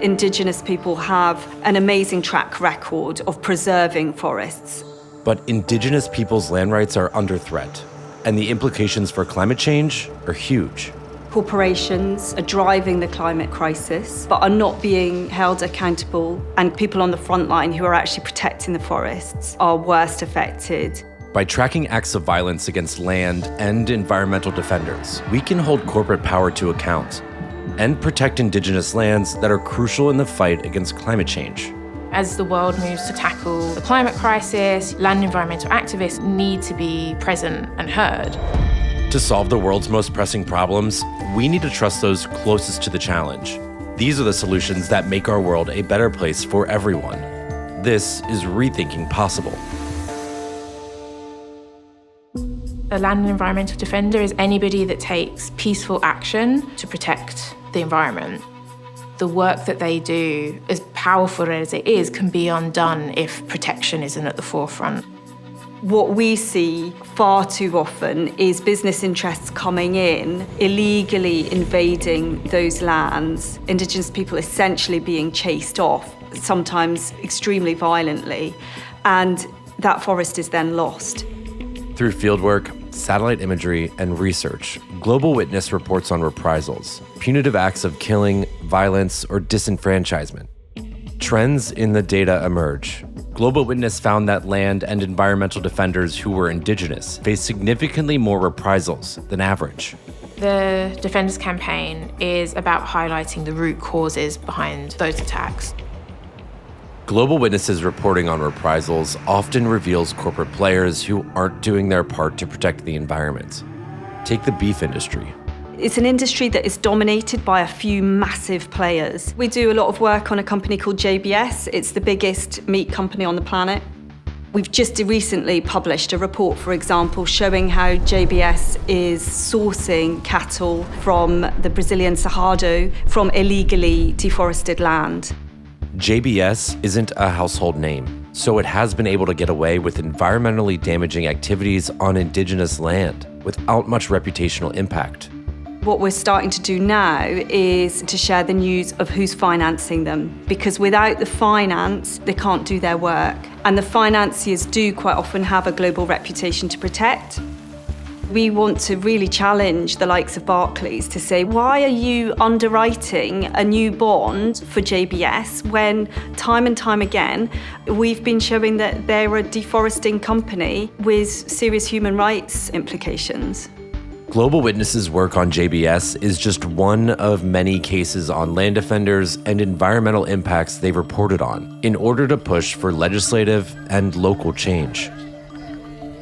Indigenous people have an amazing track record of preserving forests. But Indigenous peoples' land rights are under threat, and the implications for climate change are huge. Corporations are driving the climate crisis, but are not being held accountable, and people on the front line who are actually protecting the forests are worst affected. By tracking acts of violence against land and environmental defenders, we can hold corporate power to account and protect Indigenous lands that are crucial in the fight against climate change. As the world moves to tackle the climate crisis, land environmental activists need to be present and heard. To solve the world's most pressing problems, we need to trust those closest to the challenge. These are the solutions that make our world a better place for everyone. This is Rethinking Possible. A land and environmental defender is anybody that takes peaceful action to protect the environment. The work that they do, as powerful as it is, can be undone if protection isn't at the forefront. What we see far too often is business interests coming in, illegally invading those lands, Indigenous people essentially being chased off, sometimes extremely violently, and that forest is then lost. Through fieldwork, satellite imagery, and research, Global Witness reports on reprisals, punitive acts of killing, violence, or disenfranchisement. Trends in the data emerge. Global Witness found that land and environmental defenders who were Indigenous faced significantly more reprisals than average. The Defenders Campaign is about highlighting the root causes behind those attacks. Global Witness's reporting on reprisals often reveals corporate players who aren't doing their part to protect the environment. Take the beef industry. It's an industry that is dominated by a few massive players. We do a lot of work on a company called JBS. It's the biggest meat company on the planet. We've just recently published a report, for example, showing how JBS is sourcing cattle from the Brazilian Cerrado from illegally deforested land. JBS isn't a household name, so it has been able to get away with environmentally damaging activities on Indigenous land without much reputational impact. What we're starting to do now is to share the news of who's financing them, because without the finance, they can't do their work. And the financiers do quite often have a global reputation to protect. We want to really challenge the likes of Barclays to say, why are you underwriting a new bond for JBS when time and time again, we've been showing that they're a deforesting company with serious human rights implications. Global Witness's work on JBS is just one of many cases on land defenders and environmental impacts they've reported on in order to push for legislative and local change.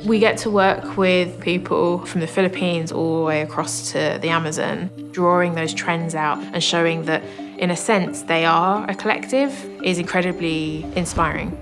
We get to work with people from the Philippines all the way across to the Amazon, drawing those trends out and showing that, in a sense, they are a collective is incredibly inspiring.